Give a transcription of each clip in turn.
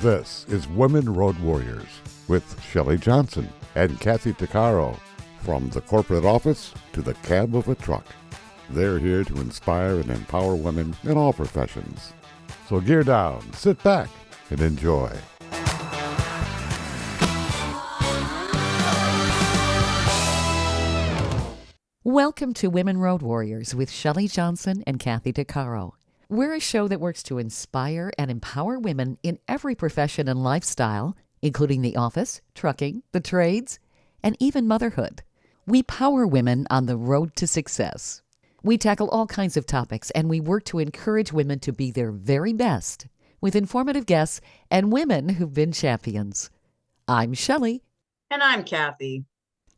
This is Women Road Warriors with Shelley Johnson and Kathy Tuccaro. From the corporate office to the cab of a truck, they're here to inspire and empower women in all professions. So gear down, sit back, and enjoy. Welcome to Women Road Warriors with Shelley Johnson and Kathy Tuccaro. We're a show that works to inspire and empower women in every profession and lifestyle, including the office, trucking, the trades, and even motherhood. We power women on the road to success. We tackle all kinds of topics, and we work to encourage women to be their very best with informative guests and women who've been champions. I'm Shelley. And I'm Kathy.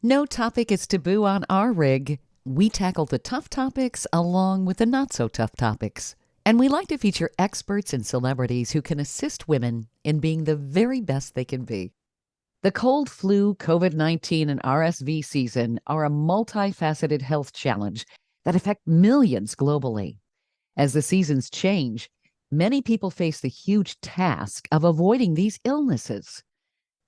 No topic is taboo on our rig. We tackle the tough topics along with the not-so-tough topics. And we like to feature experts and celebrities who can assist women in being the very best they can be. The cold, flu, COVID-19, and RSV season are a multifaceted health challenge that affect millions globally. As the seasons change, many people face the huge task of avoiding these illnesses.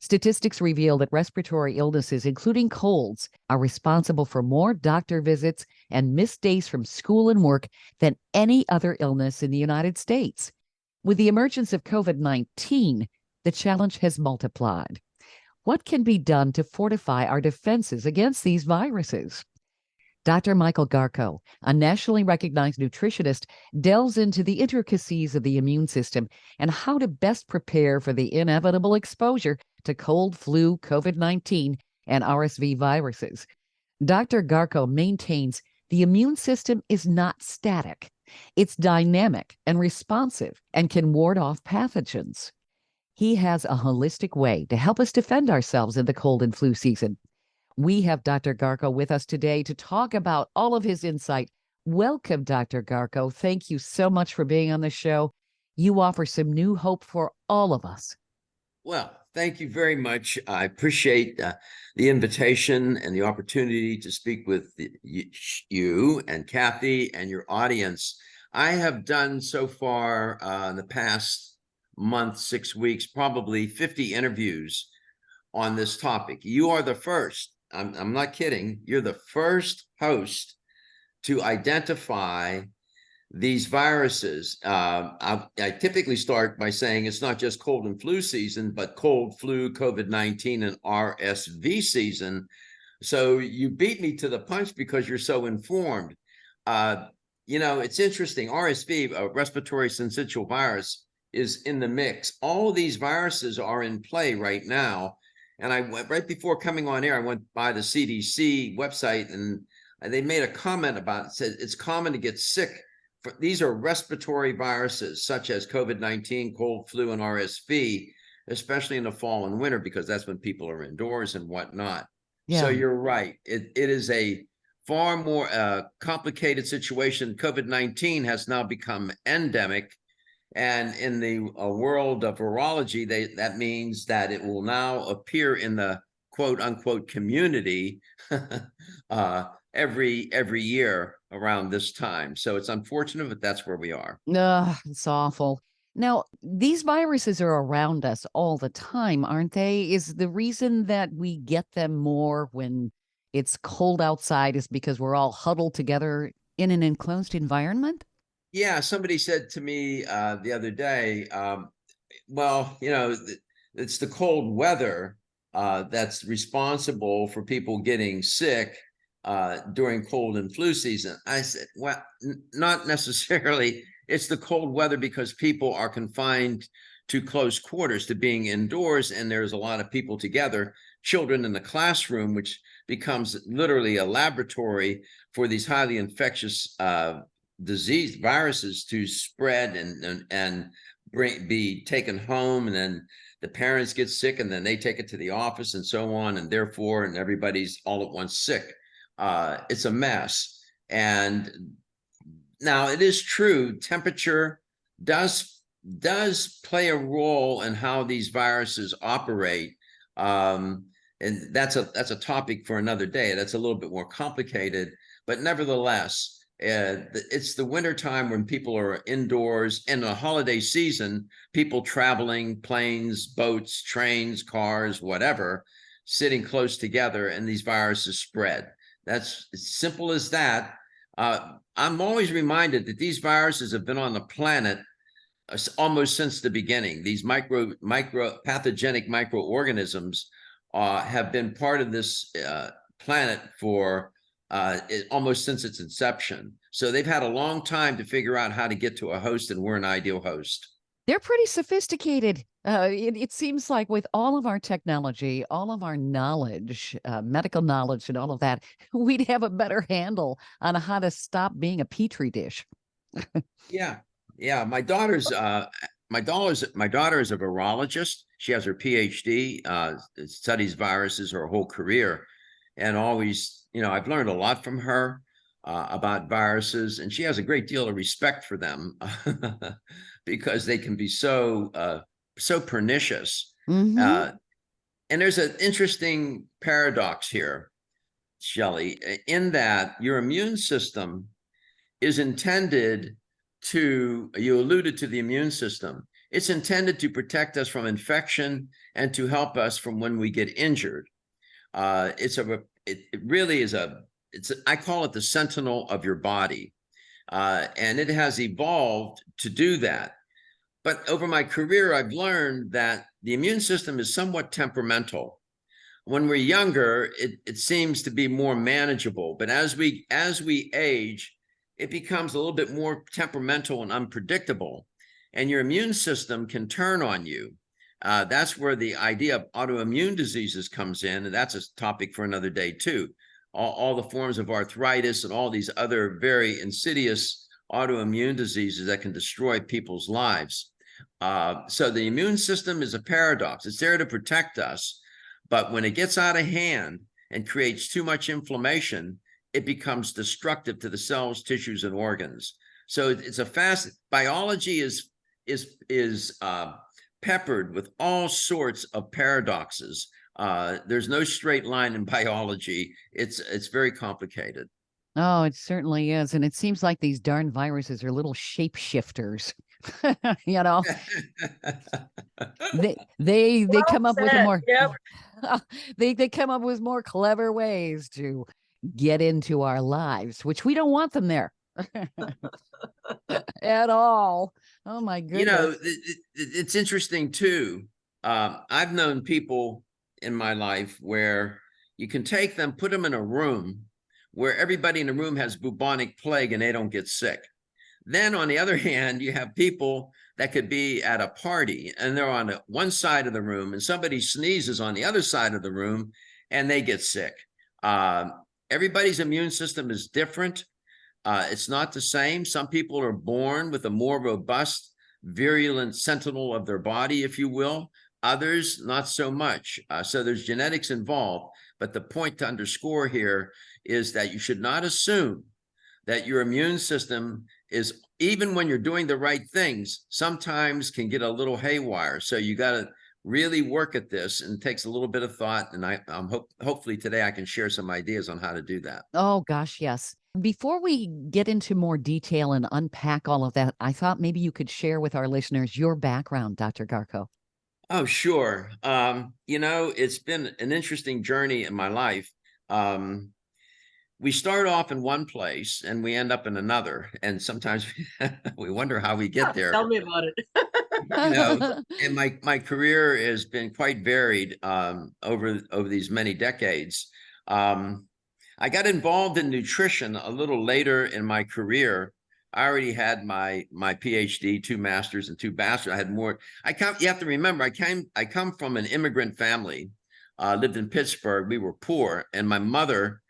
Statistics reveal that respiratory illnesses, including colds, are responsible for more doctor visits and missed days from school and work than any other illness in the United States. With the emergence of COVID-19, the challenge has multiplied. What can be done to fortify our defenses against these viruses? Dr. Michael Garko, a nationally recognized nutritionist, delves into the intricacies of the immune system and how to best prepare for the inevitable exposure to cold, flu, COVID-19, and RSV viruses. Dr. Garko maintains the immune system is not static. It's dynamic and responsive and can ward off pathogens. He has a holistic way to help us defend ourselves in the cold and flu season. We have Dr. Garko with us today to talk about all of his insight. Welcome, Dr. Garko. Thank you so much for being on the show. You offer some new hope for all of us. Well, thank you very much. I appreciate the invitation and the opportunity to speak with you and Kathy and your audience. I have done so far in the past month, 6 weeks, probably 50 interviews on this topic. You are the first. I'm not kidding. You're the first host to identify these viruses. I typically start by saying it's not just cold and flu season, but cold, flu, COVID-19, and RSV season. So you beat me to the punch because you're so informed. It's interesting. RSV, a respiratory syncytial virus, is in the mix. All these viruses are in play right now. And I went right before coming on air, I went by the CDC website and they made a comment about it. Said it's common to get sick. These are respiratory viruses such as COVID-19, cold, flu, and RSV, especially in the fall and winter, because that's when people are indoors and whatnot. Yeah. So you're right. It is a far more complicated situation. COVID-19 has now become endemic. And in the world of virology, that means that it will now appear in the quote unquote community every year around this time. So it's unfortunate, but that's where we are. It's awful. Now, these viruses are around us all the time, aren't they? Is the reason that we get them more when it's cold outside is because we're all huddled together in an enclosed environment? Yeah, somebody said to me the other day, it's the cold weather that's responsible for people getting sick during cold and flu season. I said, well, not necessarily. It's the cold weather because people are confined to close quarters, to being indoors, and there's a lot of people together, children in the classroom, which becomes literally a laboratory for these highly infectious disease viruses to spread and be taken home, and then the parents get sick and then they take it to the office and so on, and therefore everybody's all at once sick. It's a mess. And now it is true, temperature does play a role in how these viruses operate, and that's a topic for another day. That's a little bit more complicated, but nevertheless, It's the winter time when people are indoors, and the holiday season, people traveling, planes, boats, trains, cars, whatever, sitting close together, and these viruses spread. That's as simple as that. I'm always reminded that these viruses have been on the planet almost since the beginning. These pathogenic microorganisms have been part of this planet for almost since its inception. So they've had a long time to figure out how to get to a host, and we're an ideal host. They're pretty sophisticated. It seems like with all of our technology, all of our knowledge, medical knowledge, and all of that, we'd have a better handle on how to stop being a petri dish. Yeah, yeah. My daughter is a virologist. She has her PhD, studies viruses her whole career, and always, I've learned a lot from her about viruses, and she has a great deal of respect for them because they can be so pernicious. Mhm. And there's an interesting paradox here, Shelley, in that your immune system is intended to, you alluded to the immune system, it's intended to protect us from infection and to help us from when we get injured. It really is I call it the sentinel of your body. And it has evolved to do that. But over my career, I've learned that the immune system is somewhat temperamental. When we're younger, it seems to be more manageable. But as we age, it becomes a little bit more temperamental and unpredictable. And your immune system can turn on you. That's where the idea of autoimmune diseases comes in. And that's a topic for another day, too. All the forms of arthritis and all these other very insidious autoimmune diseases that can destroy people's lives. So the immune system is a paradox. It's there to protect us. But when it gets out of hand and creates too much inflammation, it becomes destructive to the cells, tissues, and organs. So it's biology is peppered with all sorts of paradoxes. There's no straight line in biology. It's very complicated. Oh, it certainly is. And it seems like these darn viruses are little shapeshifters. you know, they Well come up with a said. more Yep. they come up with more clever ways to get into our lives, which we don't want them there at all. Oh my goodness. It's interesting too. I've known people in my life where you can take them, put them in a room where everybody in the room has bubonic plague and they don't get sick. Then on the other hand, you have people that could be at a party and they're on one side of the room and somebody sneezes on the other side of the room and they get sick. Everybody's immune system is different. It's not the same. Some people are born with a more robust, virulent sentinel of their body, if you will. Others, not so much. So there's genetics involved. But the point to underscore here is that you should not assume that your immune system is, even when you're doing the right things, sometimes can get a little haywire. So you got to really work at this, and it takes a little bit of thought. And hopefully today I can share some ideas on how to do that. Oh gosh, yes. Before we get into more detail and unpack all of that, I thought maybe you could share with our listeners your background, Dr. Garko. Oh, sure. It's been an interesting journey in my life. We start off in one place and we end up in another. And sometimes we wonder how we get there. Tell me about it. And my career has been quite varied over these many decades. I got involved in nutrition a little later in my career. I already had my PhD, 2 masters and 2 bachelors. I had more. You have to remember, I come from an immigrant family. Lived in Pittsburgh. We were poor, and my mother,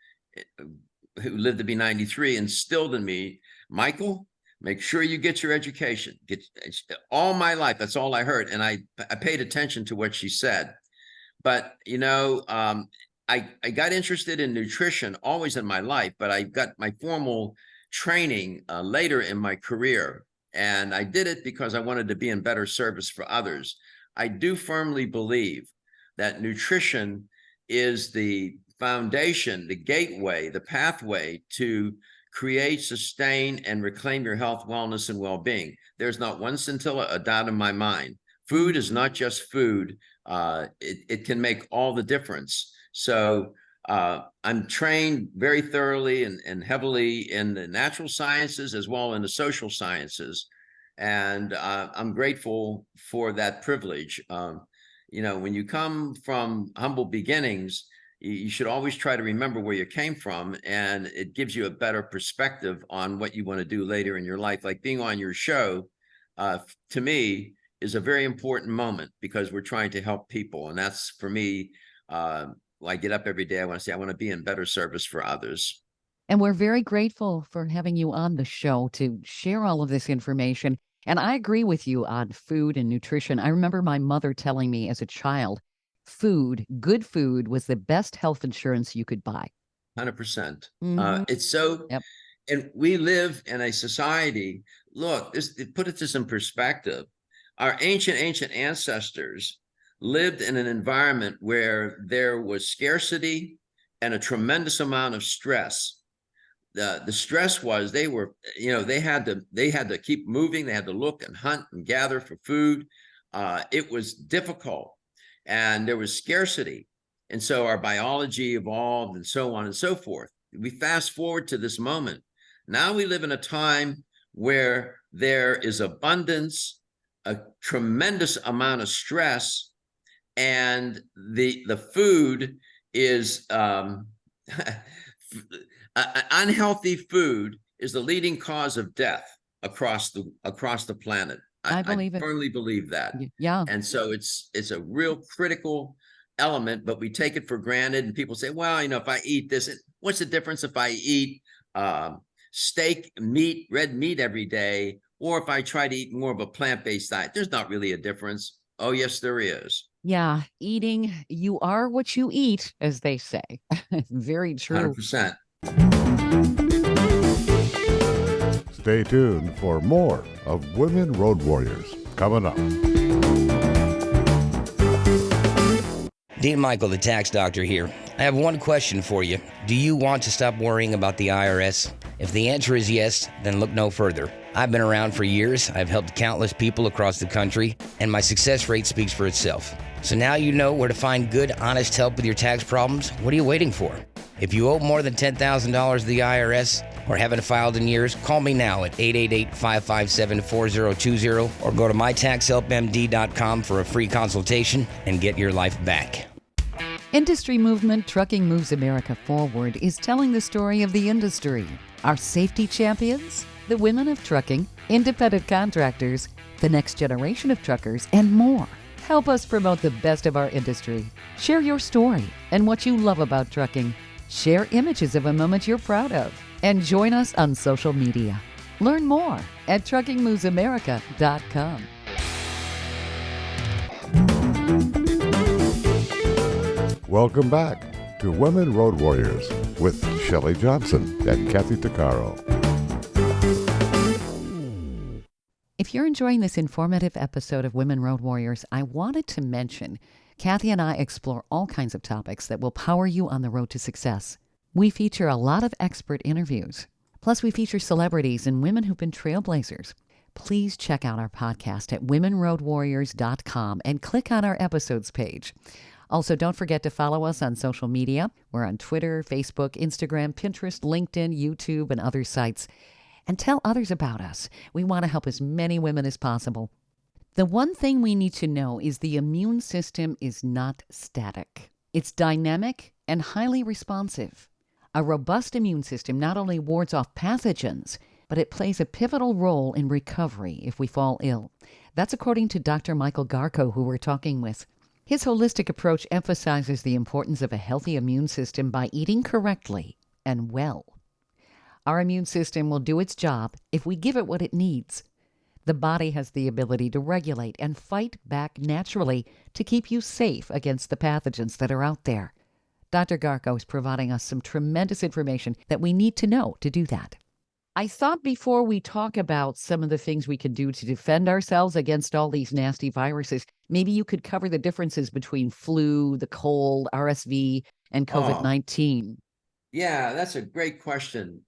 who lived to be 93, instilled in me, Michael, make sure you get your education. All my life, that's all I heard, and I paid attention to what she said. But I got interested in nutrition always in my life, but I got my formal training later in my career. And I did it because I wanted to be in better service for others. I do firmly believe that nutrition is the foundation, the gateway, the pathway to create, sustain, and reclaim your health, wellness, and well-being. There's not one scintilla, a doubt in my mind. Food is not just food. It can make all the difference. So I'm trained very thoroughly and heavily in the natural sciences as well in the social sciences. And I'm grateful for that privilege. When you come from humble beginnings, you should always try to remember where you came from, and it gives you a better perspective on what you want to do later in your life. Like being on your show, to me, is a very important moment because we're trying to help people. And that's, for me, I get up every day, I want to say, I want to be in better service for others. And we're very grateful for having you on the show to share all of this information. And I agree with you on food and nutrition. I remember my mother telling me as a child, good food was the best health insurance you could buy. 100%. Mhm. It's so, Yep. and we live in a society, look, put this in perspective. Our ancient ancestors lived in an environment where there was scarcity and a tremendous amount of stress. The stress was they had to keep moving. They had to look and hunt and gather for food. It was difficult, and there was scarcity. And so our biology evolved and so on and so forth. We fast forward to this moment. Now we live in a time where there is abundance, a tremendous amount of stress, and the food is unhealthy food is the leading cause of death across the planet. I believe I it. firmly believe that. Yeah. And so it's a real critical element, but we take it for granted. And people say, well, if I eat this, what's the difference if I eat steak, meat, red meat every day, or if I try to eat more of a plant-based diet? There's not really a difference. Oh, yes, there is. Yeah. Eating, you are what you eat, as they say. Very true. 100%. Stay tuned for more of Women Road Warriors coming up. Dean Michael, the tax doctor here. I have one question for you. Do you want to stop worrying about the IRS? If the answer is yes, then look no further. I've been around for years. I've helped countless people across the country, and my success rate speaks for itself. So now you know where to find good, honest help with your tax problems. What are you waiting for? If you owe more than $10,000 to the IRS or haven't filed in years, call me now at 888-557-4020 or go to mytaxhelpmd.com for a free consultation and get your life back. Industry movement Trucking Moves America Forward is telling the story of the industry. Our safety champions, the women of trucking, independent contractors, the next generation of truckers, and more. Help us promote the best of our industry. Share your story and what you love about trucking. Share images of a moment you're proud of. And join us on social media. Learn more at truckingmovesamerica.com. Welcome back to Women Road Warriors with Shelley Johnson and Kathy Tuccaro. If you're enjoying this informative episode of Women Road Warriors, I wanted to mention Kathy and I explore all kinds of topics that will power you on the road to success. We feature a lot of expert interviews. Plus, we feature celebrities and women who've been trailblazers. Please check out our podcast at womenroadwarriors.com and click on our episodes page. Also, don't forget to follow us on social media. We're on Twitter, Facebook, Instagram, Pinterest, LinkedIn, YouTube, and other sites. And tell others about us. We want to help as many women as possible. The one thing we need to know is the immune system is not static. It's dynamic and highly responsive. A robust immune system not only wards off pathogens, but it plays a pivotal role in recovery if we fall ill. That's according to Dr. Michael Garko, who we're talking with. His holistic approach emphasizes the importance of a healthy immune system by eating correctly and well. Our immune system will do its job if we give it what it needs. The body has the ability to regulate and fight back naturally to keep you safe against the pathogens that are out there. Dr. Garko is providing us some tremendous information that we need to know to do that. I thought before we talk about some of the things we can do to defend ourselves against all these nasty viruses, maybe you could cover the differences between flu, the cold, RSV, and COVID-19. Yeah, that's a great question.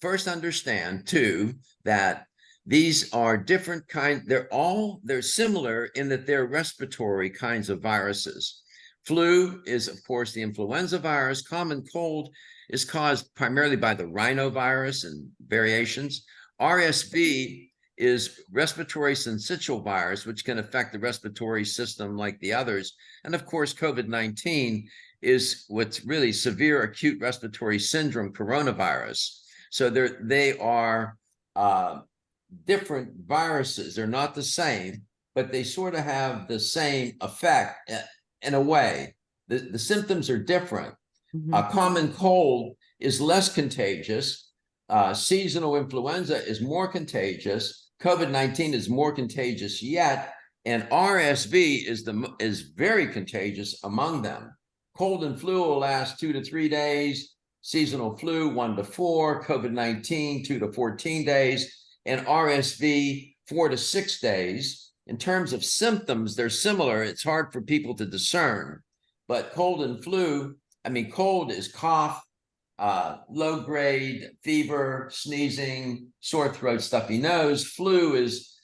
first understand too that these are different kinds. They're similar in that they're respiratory kinds of viruses. Flu is, of course, the influenza virus. Common cold is caused primarily by the rhinovirus and variations. RSV is respiratory syncytial virus, which can affect the respiratory system like the others. And of course, COVID-19 is what's really severe acute respiratory syndrome coronavirus. So they are different viruses. They're not the same, but they sort of have the same effect in a way. The symptoms are different. A common cold is less contagious. Seasonal influenza is more contagious. COVID-19 is more contagious yet, and RSV is very contagious among them. Cold and flu will last 2 to 3 days. Seasonal flu 1 to 4. COVID-19 2 to 14 days. And RSV 4 to 6 days. In terms of symptoms, they're similar. It's hard for people to discern. But cold and flu, cold is cough, low-grade fever, sneezing, sore throat, stuffy nose. Flu is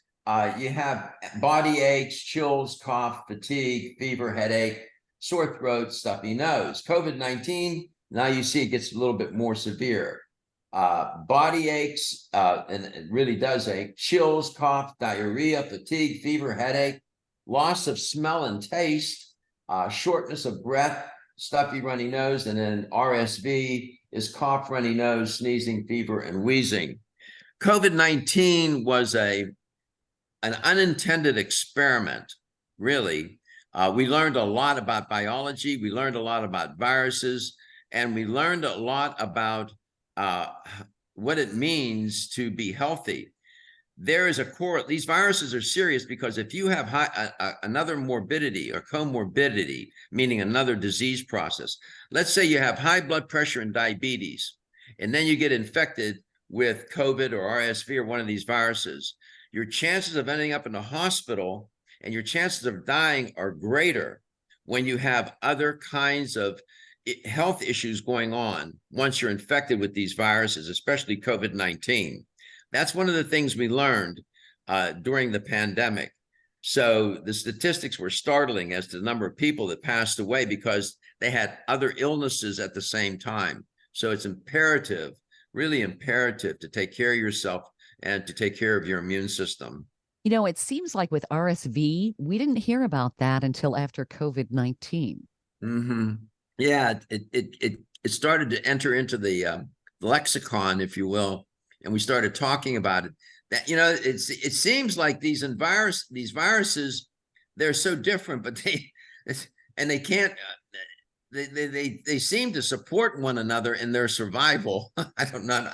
you have body aches, chills, cough, fatigue, fever, headache, sore throat, stuffy nose. COVID-19, now you see it gets a little bit more severe. Body aches, and it really does ache, chills, cough, diarrhea, fatigue, fever, headache, loss of smell and taste, shortness of breath, stuffy, runny nose, and then RSV is cough, runny nose, sneezing, fever, and wheezing. COVID-19 was an unintended experiment, really. We learned a lot about biology, we learned a lot about viruses, and we learned a lot about what it means to be healthy. There is these viruses are serious because if you have another morbidity or comorbidity, meaning another disease process, let's say you have high blood pressure and diabetes, and then you get infected with COVID or RSV or one of these viruses, your chances of ending up in a hospital and your chances of dying are greater when you have other kinds of health issues going on once you're infected with these viruses, especially COVID-19. That's one of the things we learned during the pandemic. So the statistics were startling as to the number of people that passed away because they had other illnesses at the same time. So it's imperative, really imperative, to take care of yourself and to take care of your immune system. You know, it seems like with RSV, we didn't hear about that until after COVID-19. Yeah, it started to enter into the lexicon, if you will, and we started talking about it. That it seems like these viruses, they're so different, but they can't. They seem to support one another in their survival. I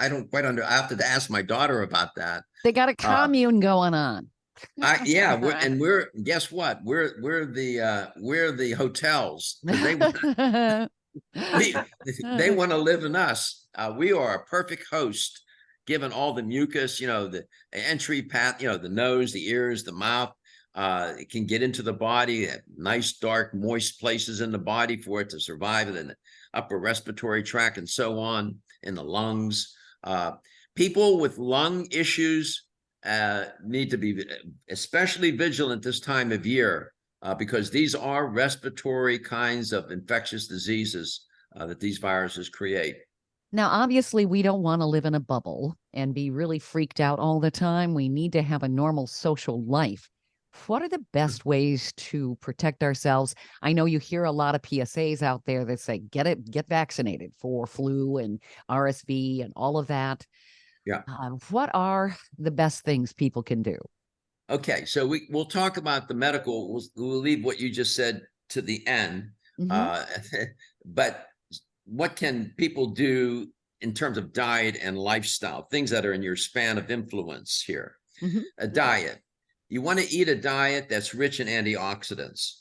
don't quite I have to ask my daughter about that. They got a commune going on. Guess what? We're the hotels. They want to live in us. We are a perfect host, given all the mucus, the entry path, the nose, the ears, the mouth. It can get into the body, nice, dark, moist places in the body for it to survive, in the upper respiratory tract and so on, in the lungs. People with lung issues need to be especially vigilant this time of year because these are respiratory kinds of infectious diseases that these viruses create. Now, obviously, we don't want to live in a bubble and be really freaked out all the time. We need to have a normal social life. What are the best ways to protect ourselves? I know you hear a lot of PSAs out there that say, get vaccinated for flu and RSV and all of that. Yeah. What are the best things people can do? Okay, so we'll talk about the medical. We'll leave what you just said to the end. But what can people do in terms of diet and lifestyle, things that are in your span of influence here? A diet. You want to eat a diet that's rich in antioxidants,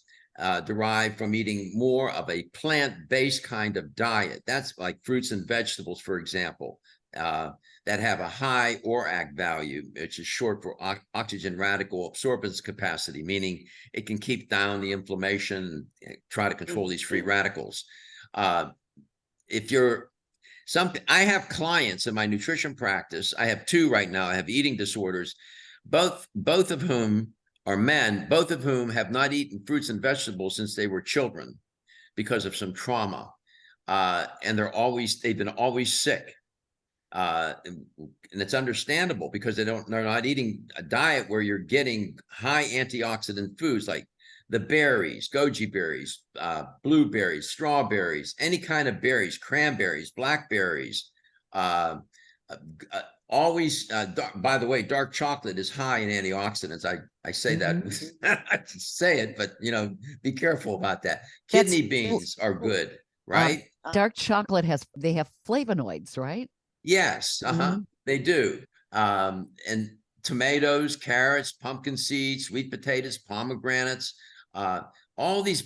derived from eating more of a plant-based kind of diet. That's like fruits and vegetables, for example, that have a high ORAC value, which is short for oxygen radical absorbance capacity, meaning it can keep down the inflammation, try to control these free radicals. If you're I have clients in my nutrition practice. I have two right now. I have eating disorders, both of whom are men, both of whom have not eaten fruits and vegetables since they were children because of some trauma. And they've been always sick. And it's understandable because they're not eating a diet where you're getting high antioxidant foods like the berries, goji berries, blueberries, strawberries, any kind of berries, cranberries, blackberries. Always, by the way, dark chocolate is high in antioxidants. I say that, I say it, but be careful about that. Kidney beans are good, right? Dark chocolate they have flavonoids, right? Yes, they do. And tomatoes, carrots, pumpkin seeds, sweet potatoes, pomegranates, all these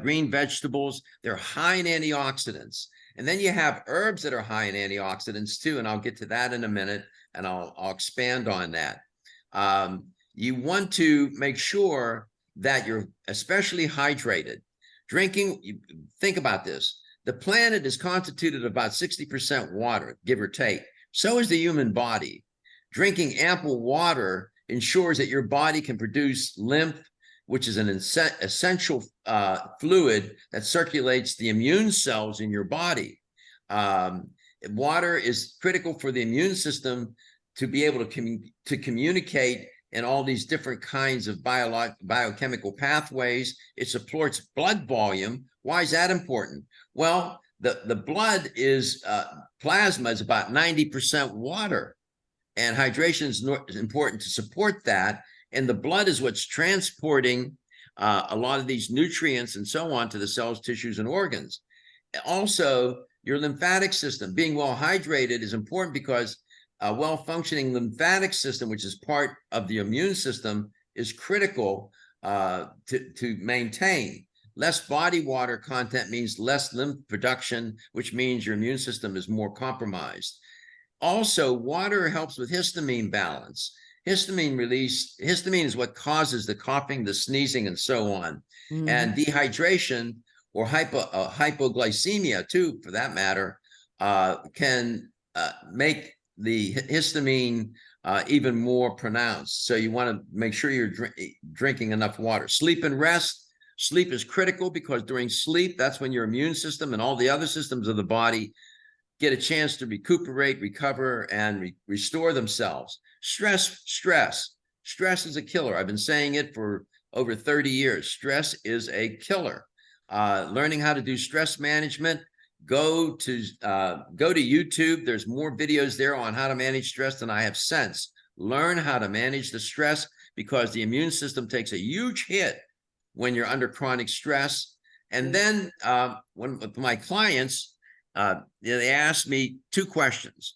green vegetables, they're high in antioxidants. And then you have herbs that are high in antioxidants too, and I'll get to that in a minute, and I'll expand on that. You want to make sure that you're especially hydrated. Think about this. The planet is constituted of about 60% water, give or take. So is the human body. Drinking ample water ensures that your body can produce lymph, which is an essential fluid that circulates the immune cells in your body. Water is critical for the immune system to be able to communicate in all these different kinds of biochemical pathways. It supports blood volume. Why is that important? Well, the blood is plasma is about 90% water, and hydration is important to support that. And the blood is what's transporting a lot of these nutrients and so on to the cells, tissues, and organs. Also, your lymphatic system being well hydrated is important because a well-functioning lymphatic system, which is part of the immune system, is critical to maintain. Less body water content means less lymph production, which means your immune system is more compromised. Also, water helps with histamine balance. Histamine is what causes the coughing, the sneezing, and so on. And dehydration or hypoglycemia too, for that matter, can make the histamine even more pronounced. So you want to make sure you're drinking enough water. Sleep and rest. Sleep is critical because during sleep, that's when your immune system and all the other systems of the body get a chance to recuperate, recover, and restore themselves. Stress is a killer. I've been saying it for over 30 years. Stress is a killer. Learning how to do stress management, go to YouTube. There's more videos there on how to manage stress than I have since. Learn how to manage the stress because the immune system takes a huge hit when you're under chronic stress. And then when with my clients, they ask me two questions.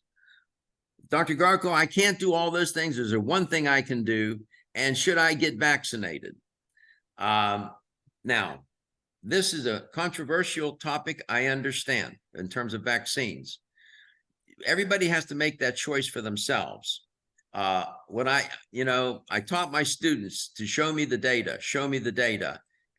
Dr. Garko, I can't do all those things. Is there one thing I can do? And should I get vaccinated? Now, this is a controversial topic, I understand, in terms of vaccines. Everybody has to make that choice for themselves. When I taught my students to show me the data.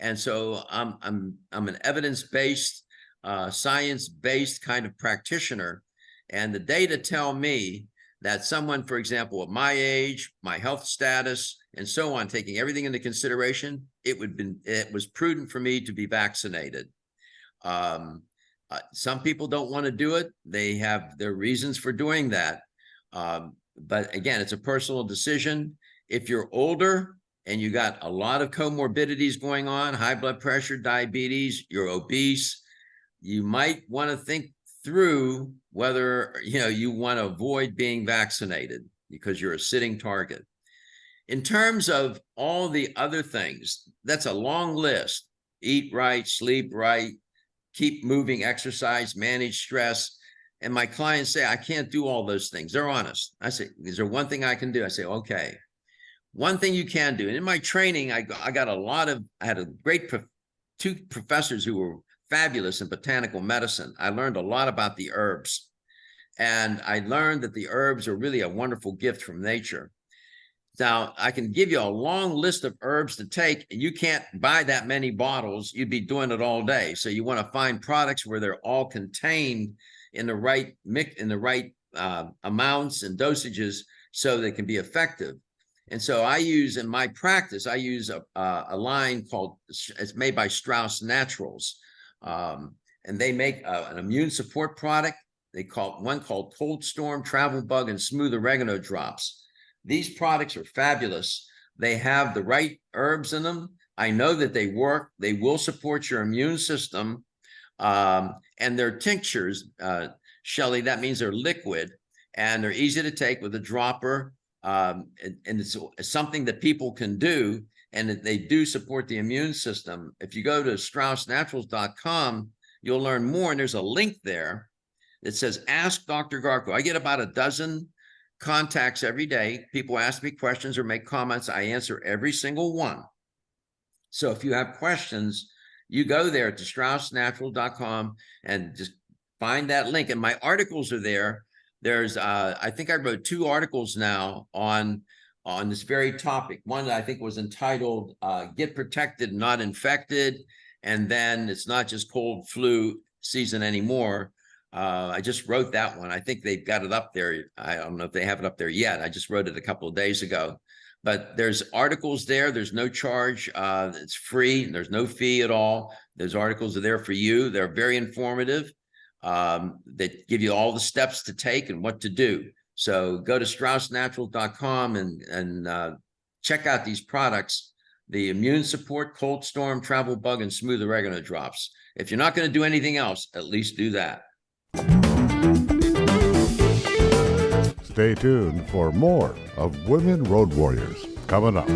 And so I'm an evidence-based, science-based kind of practitioner. And the data tell me that someone, for example, at my age, my health status, and so on, taking everything into consideration, it was prudent for me to be vaccinated. Some people don't want to do it. They have their reasons for doing that. But again, it's a personal decision. If you're older and you got a lot of comorbidities going on, high blood pressure, diabetes, you're obese, you might want to think through whether you want to avoid being vaccinated because you're a sitting target. In terms of all the other things, that's a long list. Eat right, sleep right, keep moving, exercise, manage stress. And my clients say, I can't do all those things. They're honest. I say, is there one thing I can do? I say, okay. One thing you can do. And in my training, I had a great two professors who were fabulous in botanical medicine. I learned a lot about the herbs. And I learned that the herbs are really a wonderful gift from nature. Now, I can give you a long list of herbs to take, and you can't buy that many bottles. You'd be doing it all day. So you want to find products where they're all contained in the right mix, in the right amounts and dosages, so they can be effective. And so I use, in my practice, I use a line called, it's made by Strauss Naturals. And they make an immune support product. They call one called Cold Storm, Travel Bug, and Smooth Oregano Drops. These products are fabulous. They have the right herbs in them. I know that they work. They will support your immune system. And they're tinctures, Shelley, that means they're liquid, and they're easy to take with a dropper. And it's something that people can do, and that they do support the immune system. If you go to StraussNaturals.com, you'll learn more, and there's a link there that says Ask Dr. Garko. I get about a dozen contacts every day. People ask me questions or make comments. I answer every single one. So if you have questions, you go there to StraussNatural.com and just find that link. And my articles are there. There's, I think I wrote 2 articles now on this very topic. One that I think was entitled Get Protected, Not Infected. And then it's not just cold flu season anymore. I just wrote that one. I think they've got it up there. I don't know if they have it up there yet. I just wrote it a couple of days ago. But there's articles there. There's no charge. It's free. There's no fee at all. Those articles are there for you. They're very informative. That give you all the steps to take and what to do. So go to StraussNatural.com and check out these products, the Immune Support, Cold Storm, Travel Bug, and Smooth Oregano Drops. If you're not going to do anything else, at least do that. Stay tuned for more of Women Road Warriors coming up.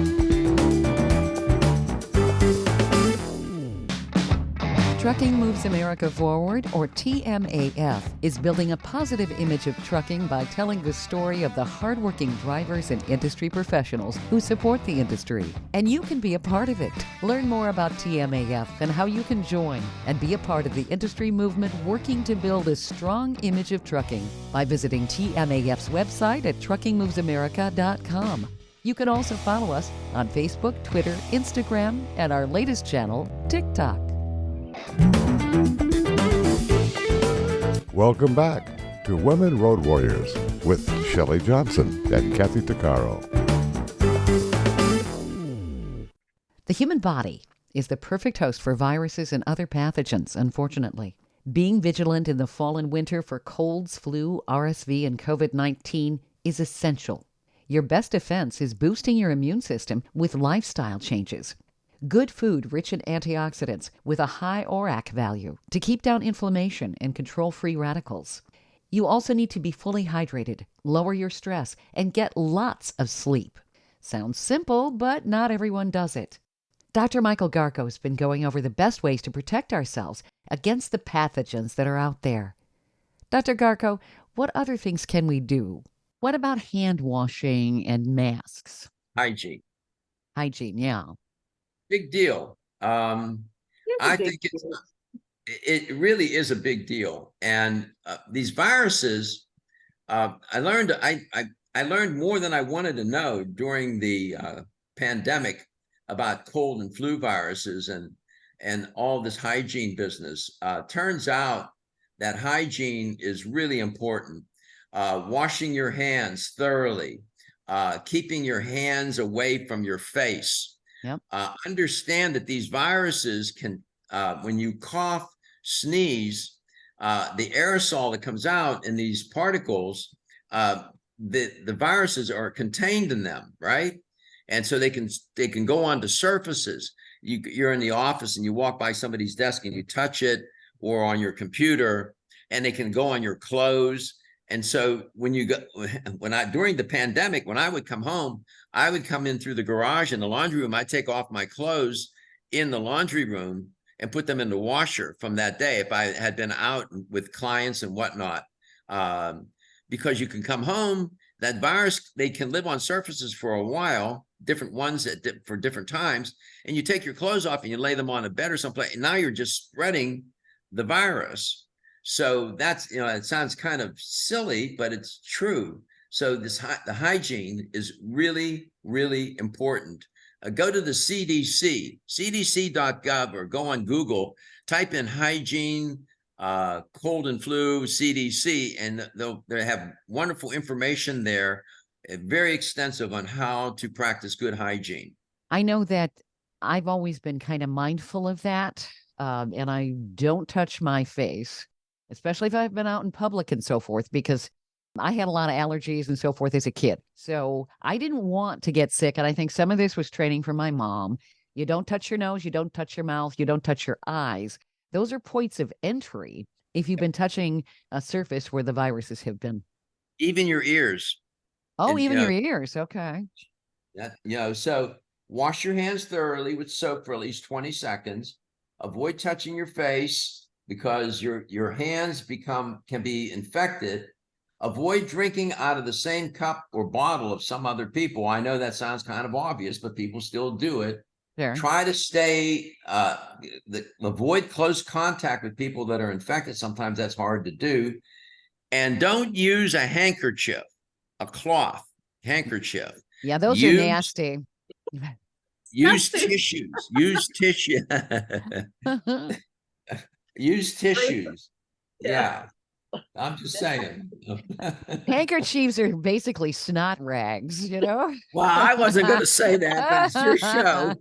Trucking Moves America Forward, or TMAF, is building a positive image of trucking by telling the story of the hardworking drivers and industry professionals who support the industry. And you can be a part of it. Learn more about TMAF and how you can join and be a part of the industry movement working to build a strong image of trucking by visiting TMAF's website at truckingmovesamerica.com. You can also follow us on Facebook, Twitter, Instagram, and our latest channel, TikTok. Welcome back to Women Road Warriors with Shelley Johnson and Kathy Tuccaro. The human body is the perfect host for viruses and other pathogens, unfortunately. Being vigilant in the fall and winter for colds, flu, RSV, and COVID-19 is essential. Your best defense is boosting your immune system with lifestyle changes. Good food rich in antioxidants with a high ORAC value to keep down inflammation and control free radicals. You also need to be fully hydrated, lower your stress, and get lots of sleep. Sounds simple, but not everyone does it. Dr. Michael Garko has been going over the best ways to protect ourselves against the pathogens that are out there. Dr. Garko, what other things can we do? What about hand washing and masks? Hygiene. Hygiene, yeah. Big deal. I think it really is a big deal. And these viruses, I learned more than I wanted to know during the pandemic about cold and flu viruses and all this hygiene business. Turns out that hygiene is really important. Washing your hands thoroughly, keeping your hands away from your face. Yep. Understand that these viruses can, when you cough, sneeze, the aerosol that comes out in these particles, the viruses are contained in them, right? And so they can go onto surfaces. You're in the office and you walk by somebody's desk and you touch it, or on your computer, and they can go on your clothes. And so during the pandemic, when I would come home, I would come in through the garage in the laundry room. I'd take off my clothes in the laundry room and put them in the washer from that day if I had been out with clients and whatnot. Because you can come home, that virus, they can live on surfaces for a while, different ones for different times, and you take your clothes off and you lay them on a bed or someplace, and now you're just spreading the virus. So that's, it sounds kind of silly, but it's true. So the hygiene is really, really important. Go to the CDC, cdc.gov, or go on Google, type in hygiene cold and flu CDC, and they have wonderful information there, very extensive on how to practice good hygiene. I know that I've always been kind of mindful of that, and I don't touch my face, especially if I've been out in public and so forth, because I had a lot of allergies and so forth as a kid. So I didn't want to get sick. And I think some of this was training from my mom. You don't touch your nose, you don't touch your mouth, you don't touch your eyes. Those are points of entry if you've been touching a surface where the viruses have been. Even your ears. Oh, And, even your ears. Okay. So wash your hands thoroughly with soap for at least 20 seconds. Avoid touching your face because your hands can be infected. Avoid drinking out of the same cup or bottle of some other people. I know that sounds kind of obvious, but people still do it. There. Try to stay, avoid close contact with people that are infected. Sometimes that's hard to do. And don't use a handkerchief, a cloth handkerchief. Yeah, those are nasty. Use tissues. Use tissue. Use tissues. Yeah. I'm just saying. Handkerchiefs are basically snot rags, you know? Well, I wasn't going to say that, but it's your show.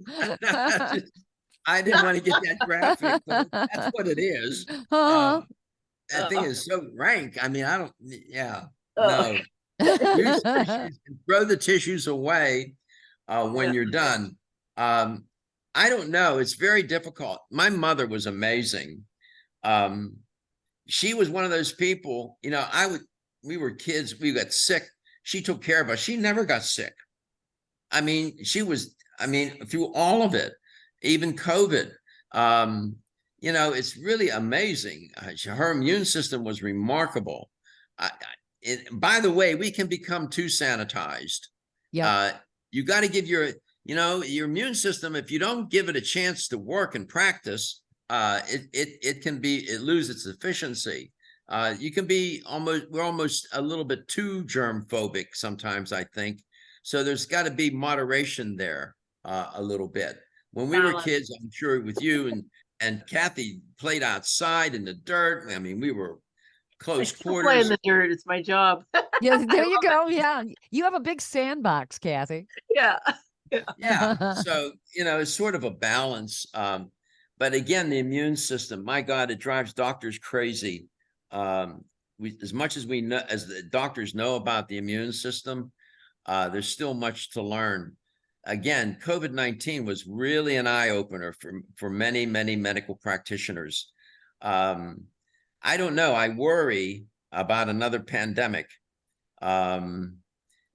I didn't want to get that graphic, but that's what it is. That thing is so rank. I mean, I don't, no. Use tissues and throw the tissues away when you're done. I don't know. It's very difficult. My mother was amazing. She was one of those people, we were kids, we got sick. She took care of us. She never got sick. I mean, through all of it, even COVID, it's really amazing. Her immune system was remarkable. By the way, we can become too sanitized. Yeah. You got to give your immune system, if you don't give it a chance to work and practice, it lose its efficiency. We're almost a little bit too germ phobic sometimes, I think. So there's got to be moderation there a little bit. When we were kids, I'm sure with you and Kathy played outside in the dirt. I mean, we were close quarters. Play in the dirt. It's my job. Yeah, there you go. Yeah. You have a big sandbox, Kathy. Yeah. Yeah. So, it's sort of a balance. But again, the immune system, my God, it drives doctors crazy. As much as we know, as the doctors know about the immune system, there's still much to learn. Again, COVID-19 was really an eye opener for many, many medical practitioners. I don't know. I worry about another pandemic.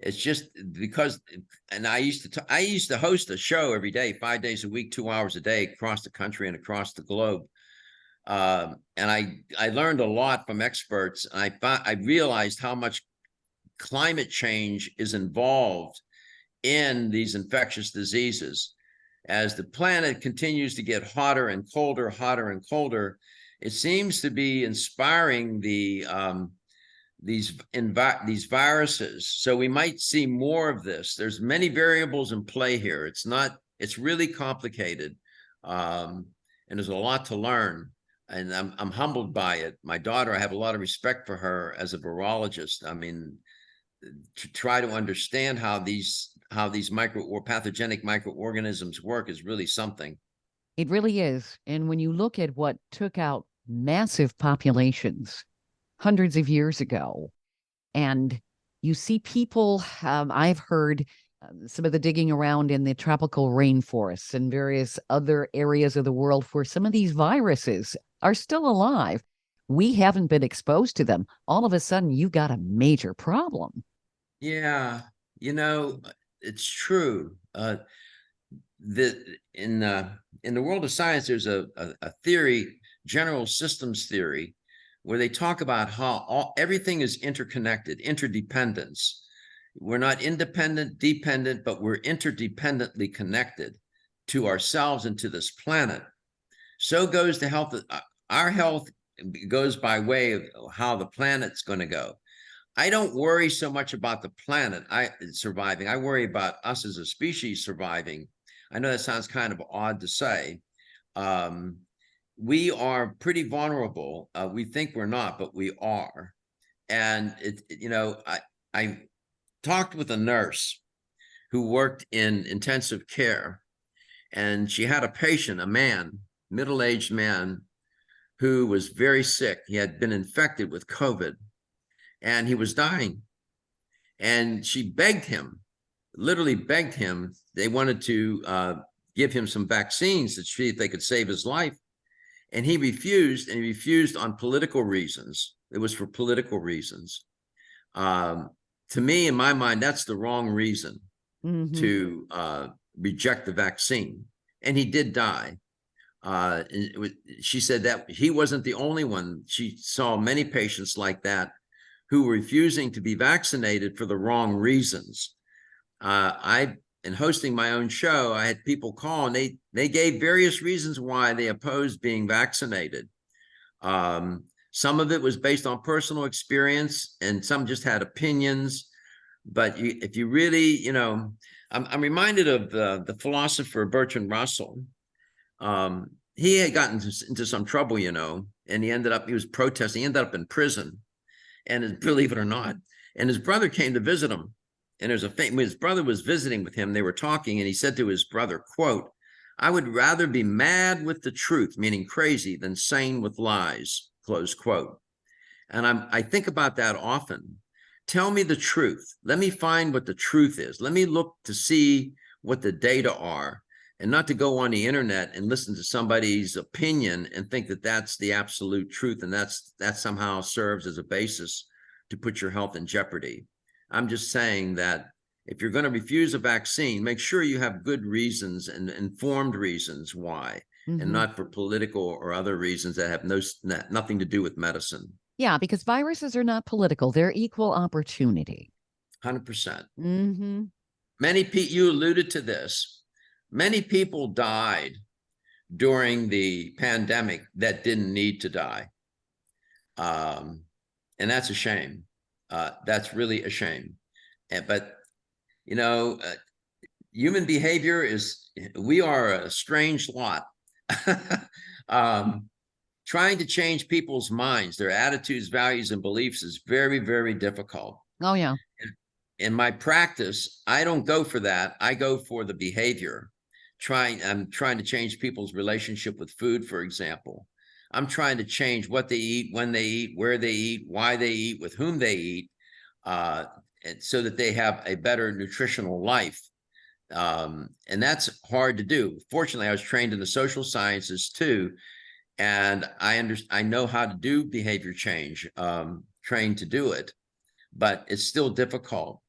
It's just because, and I used to host a show every day, 5 days a week, 2 hours a day across the country and across the globe. And I learned a lot from experts. And I realized how much climate change is involved in these infectious diseases. As the planet continues to get hotter and colder, it seems to be inspiring these viruses. So we might see more of this. There's many variables in play here. It's really complicated. And there's a lot to learn. And I'm humbled by it. My daughter, I have a lot of respect for her as a virologist. I mean, to try to understand how these pathogenic microorganisms work is really something. It really is. And when you look at what took out massive populations hundreds of years ago, and you see people, I've heard some of the digging around in the tropical rainforests and various other areas of the world where some of these viruses are still alive. We haven't been exposed to them. All of a sudden, you've got a major problem. Yeah, it's true. In the world of science, there's a theory, general systems theory, where they talk about how everything is interconnected, interdependence. We're not independent, dependent, but we're interdependently connected to ourselves and to this planet. So goes the health. Our health goes by way of how the planet's going to go. I don't worry so much about the planet surviving. I worry about us as a species surviving. I know that sounds kind of odd to say. we are pretty vulnerable. We think we're not, but we are. And I talked with a nurse who worked in intensive care, and she had a patient, a man, middle-aged man, who was very sick. He had been infected with COVID, and he was dying. And she begged him, literally begged him. They wanted to give him some vaccines to see if they could save his life. And he refused, and he refused on political reasons. It was for political reasons. To me, in my mind, that's the wrong reason to reject the vaccine. And he did die. She said that he wasn't the only one. She saw many patients like that who were refusing to be vaccinated for the wrong reasons. In hosting my own show, I had people call, and they gave various reasons why they opposed being vaccinated. Some of it was based on personal experience, and some just had opinions. But if you really, I'm reminded of the philosopher Bertrand Russell. He had gotten into some trouble, and he was protesting. He ended up in prison, and believe it or not, and his brother came to visit him. And his brother was visiting with him. They were talking, and he said to his brother, quote, "I would rather be mad with the truth," meaning crazy, "than sane with lies," close quote. And I think about that often. Tell me the truth. Let me find what the truth is. Let me look to see what the data are, and not to go on the internet and listen to somebody's opinion and think that that's the absolute truth, and that somehow serves as a basis to put your health in jeopardy. I'm just saying that if you're going to refuse a vaccine, make sure you have good reasons and informed reasons why, and not for political or other reasons that have nothing to do with medicine. Yeah, because viruses are not political. They're equal opportunity. 100%. You alluded to this. Many people died during the pandemic that didn't need to die. And that's a shame. That's really a shame. But, human behavior we are a strange lot. Trying to change people's minds, their attitudes, values, and beliefs is very, very difficult. Oh, yeah. In my practice, I don't go for that. I go for the behavior. I'm trying to change people's relationship with food, for example. I'm trying to change what they eat, when they eat, where they eat, why they eat, with whom they eat, and so that they have a better nutritional life. And that's hard to do. Fortunately, I was trained in the social sciences too, and I know how to do behavior change, trained to do it, but it's still difficult.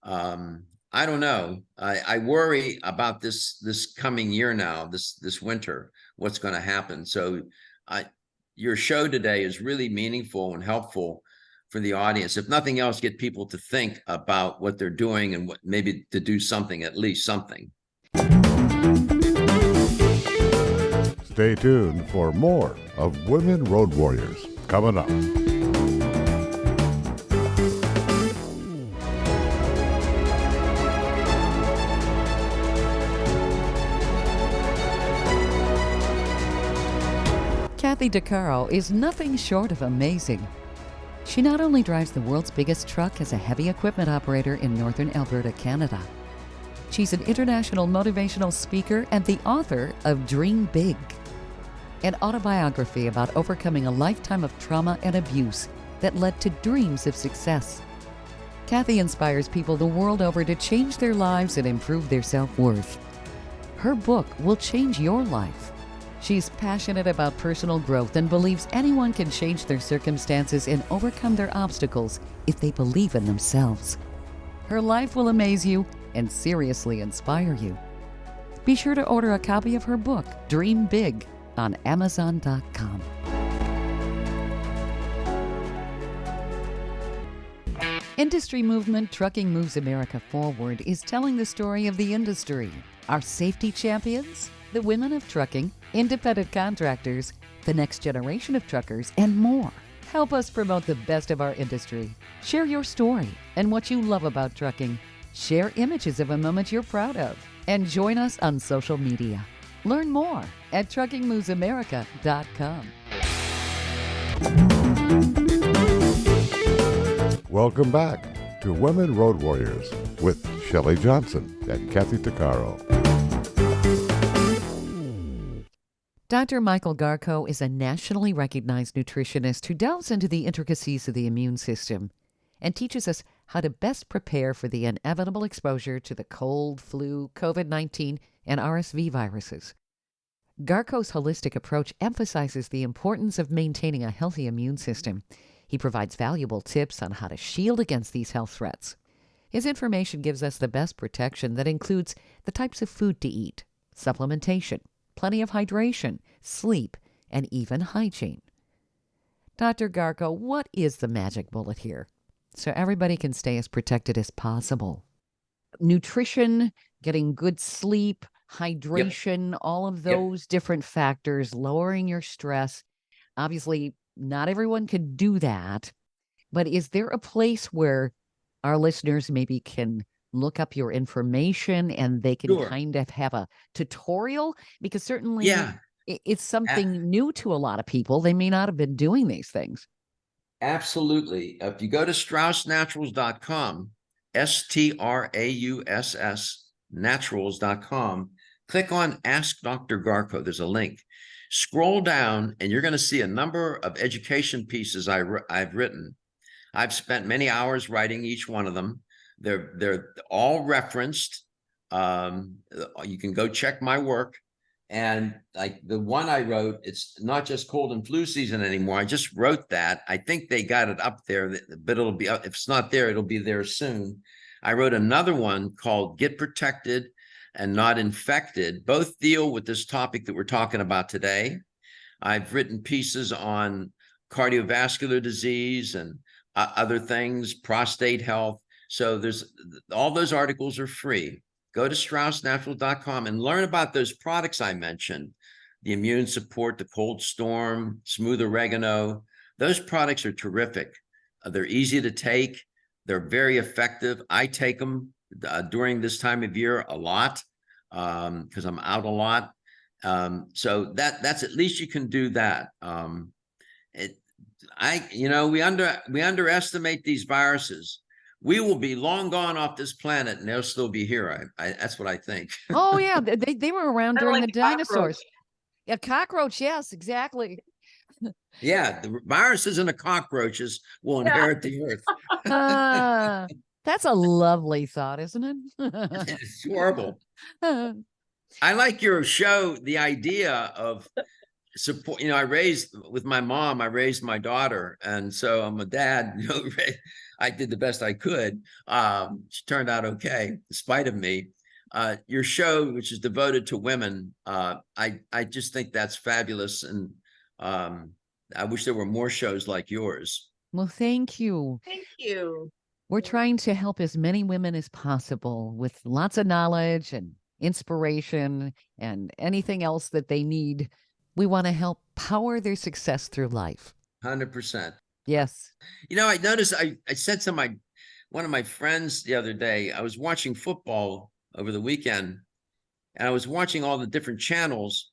I don't know. I worry about this coming year now, this winter, what's going to happen. So your show today is really meaningful and helpful for the audience. If nothing else, get people to think about what they're doing and maybe to do something, at least something. Stay tuned for more of Women Road Warriors coming up. Kathy DeCaro is nothing short of amazing. She not only drives the world's biggest truck as a heavy equipment operator in northern Alberta, Canada. She's an international motivational speaker and the author of Dream Big, an autobiography about overcoming a lifetime of trauma and abuse that led to dreams of success. Kathy inspires people the world over to change their lives and improve their self-worth. Her book will change your life. She's passionate about personal growth and believes anyone can change their circumstances and overcome their obstacles if they believe in themselves. Her life will amaze you and seriously inspire you. Be sure to order a copy of her book, Dream Big, on Amazon.com. Industry movement Trucking Moves America Forward is telling the story of the industry, our safety champions, the women of trucking, independent contractors, the next generation of truckers, and more. Help us promote the best of our industry. Share your story and what you love about trucking. Share images of a moment you're proud of. And join us on social media. Learn more at truckingmovesamerica.com. Welcome back to Women Road Warriors with Shelley Johnson and Kathy Tuccaro. Dr. Michael Garko is a nationally recognized nutritionist who delves into the intricacies of the immune system and teaches us how to best prepare for the inevitable exposure to the cold, flu, COVID-19, and RSV viruses. Garko's holistic approach emphasizes the importance of maintaining a healthy immune system. He provides valuable tips on how to shield against these health threats. His information gives us the best protection that includes the types of food to eat, supplementation, plenty of hydration, sleep, and even hygiene. Dr. Garko, what is the magic bullet here so everybody can stay as protected as possible? Nutrition, getting good sleep, hydration, all of those different factors, lowering your stress. Obviously, not everyone can do that, but is there a place where our listeners maybe can look up your information and they can Sure. kind of have a tutorial? Because certainly Yeah. it's something new to a lot of people. They may not have been doing these things. Absolutely. If you go to StraussNaturals.com, STRAUSS naturals.com, click on Ask Dr. Garko. There's a link. Scroll down and you're going to see a number of education pieces I've written. I've spent many hours writing each one of them. They're all referenced. You can go check my work. And like the one I wrote, it's not just cold and flu season anymore. I just wrote that. I think they got it up there, but it'll be up. If it's not there, it'll be there soon. I wrote another one called Get Protected and Not Infected. Both deal with this topic that we're talking about today. I've written pieces on cardiovascular disease and other things, prostate health. So there's all those articles are free. Go to StraussNaturals.com and learn about those products I mentioned, the immune support, the cold storm, smooth oregano. Those products are terrific. They're easy to take. They're very effective. I take them during this time of year a lot because I'm out a lot. So that's at least you can do that. We underestimate these viruses. We will be long gone off this planet, and they'll still be here. That's what I think. Oh yeah, they were around during Like the dinosaurs. Yeah, cockroach. Yes, exactly. Yeah, the viruses and the cockroaches will inherit the earth. That's a lovely thought, isn't it? It's horrible. I like your show, the idea of support. I raised with my mom, I raised my daughter. And so I'm a dad, I did the best I could. She turned out okay, in spite of me. Your show, which is devoted to women, I just think that's fabulous. And I wish there were more shows like yours. Well, thank you. Thank you. We're trying to help as many women as possible with lots of knowledge and inspiration and anything else that they need. We want to help power their success through life. 100%. Yes. I noticed I said to one of my friends the other day, I was watching football over the weekend and I was watching all the different channels.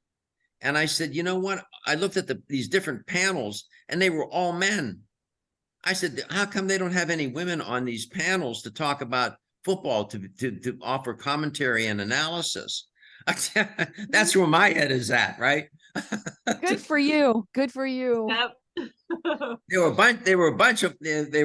And I said, you know what? I looked at these different panels and they were all men. I said, how come they don't have any women on these panels to talk about football, to offer commentary and analysis? That's where my head is at, right? Good for you. Good for you. Yep. They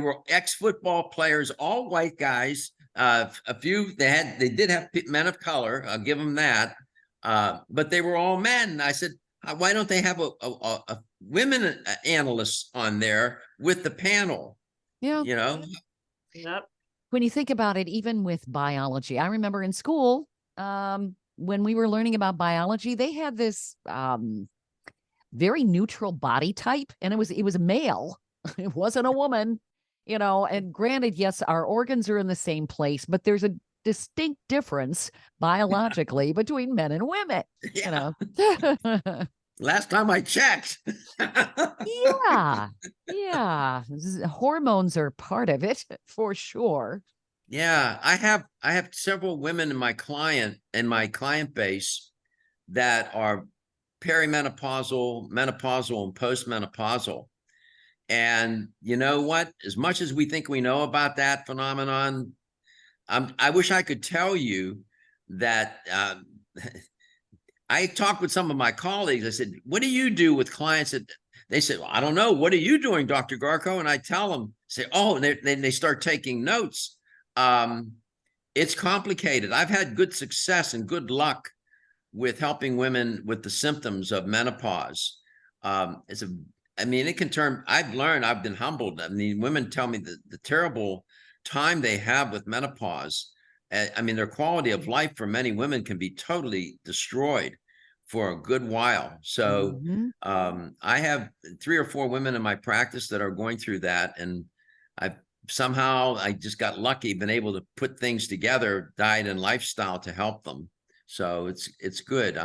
were ex-football players, all white guys. A few they did have men of color. I'll give them that. But they were all men. I said, why don't they have a women analysts on there with the panel? Yeah. Yep. When you think about it, even with biology, I remember in school, when we were learning about biology, they had this very neutral body type, and it was a male. It wasn't a woman, and granted, yes, our organs are in the same place, but there's a distinct difference biologically between men and women. Yeah. Last time I checked. Yeah. Hormones are part of it for sure. Yeah, I have several women in my client base that are perimenopausal, menopausal, and postmenopausal. And you know what? As much as we think we know about that phenomenon, I wish I could tell you that I talked with some of my colleagues. I said, what do you do with clients that they said, well, I don't know. What are you doing, Dr. Garko? And I tell them, say, oh, and then they start taking notes. It's complicated. I've had good success and good luck with helping women with the symptoms of menopause. It can turn, I've been humbled. I mean, women tell me the terrible time they have with menopause. Their quality of life for many women can be totally destroyed for a good while. So I have 3 or 4 women in my practice that are going through that. And I just got lucky, been able to put things together, diet and lifestyle to help them. So it's good.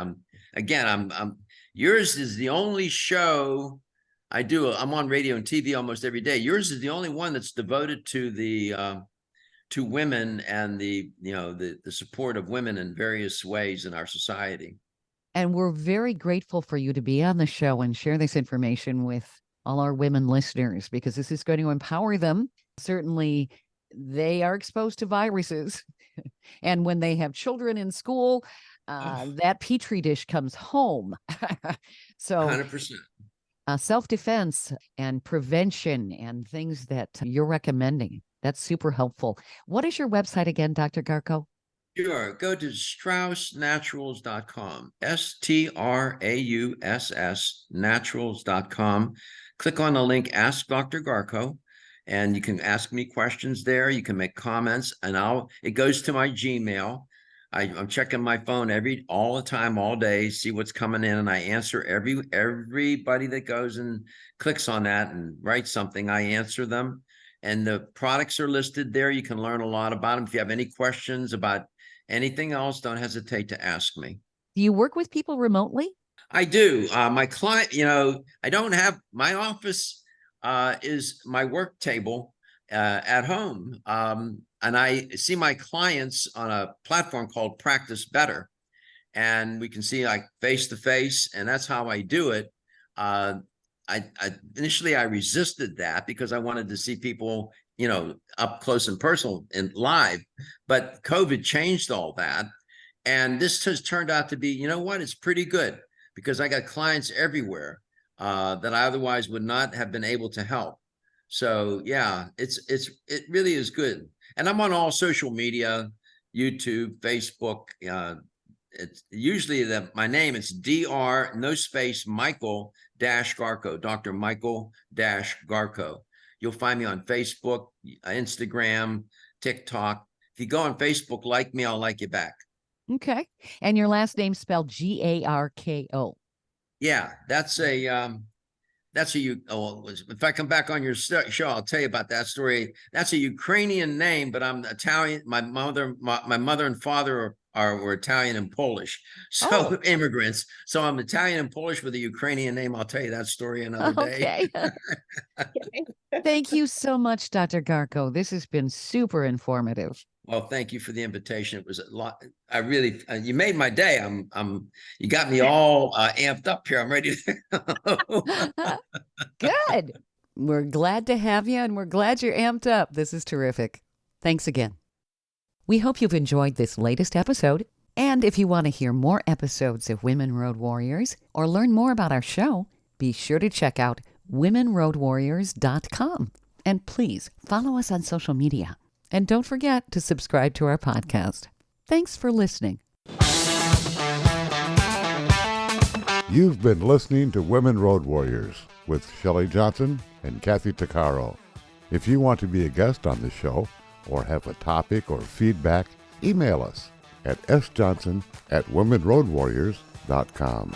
Yours is the only show I do. I'm on radio and TV almost every day. Yours is the only one that's devoted to the to women and the support of women in various ways in our society. And we're very grateful for you to be on the show and share this information with all our women listeners, because this is going to empower them. Certainly, they are exposed to viruses. And when they have children in school, that petri dish comes home. So 100%. Self-defense and prevention and things that you're recommending, that's super helpful. What is your website again, Dr. Garko? Sure. Go to StraussNaturals.com, STRAUSS naturals.com. Click on the link, Ask Dr. Garko, and you can ask me questions there. You can make comments, and it goes to my Gmail. I'm checking my phone all the time, all day, see what's coming in, and I answer everybody that goes and clicks on that and writes something. I answer them, and the products are listed there. You can learn a lot about them. If you have any questions about anything else, don't hesitate to ask me. Do you work with people remotely? I do. My client, I don't have my office is my work table at home. And I see my clients on a platform called Practice Better. And we can see like face to face, and that's how I do it. Initially I resisted that because I wanted to see people, up close and personal and live, but COVID changed all that. And this has turned out to be, it's pretty good, because I got clients everywhere that I otherwise would not have been able to help. So yeah, it really is good. And I'm on all social media, YouTube, Facebook. It's usually my name, it's Dr. no space Michael Garko, Dr. Michael Garko. You'll find me on Facebook, Instagram, TikTok. If you go on Facebook, like me, I'll like you back. Okay. And your last name spelled Garko. Yeah, if I come back on your show, I'll tell you about that story. That's a Ukrainian name, but I'm Italian. My mother and father were Italian and Polish, so immigrants. So I'm Italian and Polish with a Ukrainian name. I'll tell you that story another day. Okay. Thank you so much, Dr. Garko. This has been super informative. Well, thank you for the invitation. It was a lot. I really, you made my day. You got me all amped up here. I'm ready to. Good. We're glad to have you, and we're glad you're amped up. This is terrific. Thanks again. We hope you've enjoyed this latest episode. And if you want to hear more episodes of Women Road Warriors or learn more about our show, be sure to check out womenroadwarriors.com. And please follow us on social media. And don't forget to subscribe to our podcast. Thanks for listening. You've been listening to Women Road Warriors with Shelley Johnson and Kathy Tuccaro. If you want to be a guest on the show or have a topic or feedback, email us at sjohnson@womenroadwarriors.com.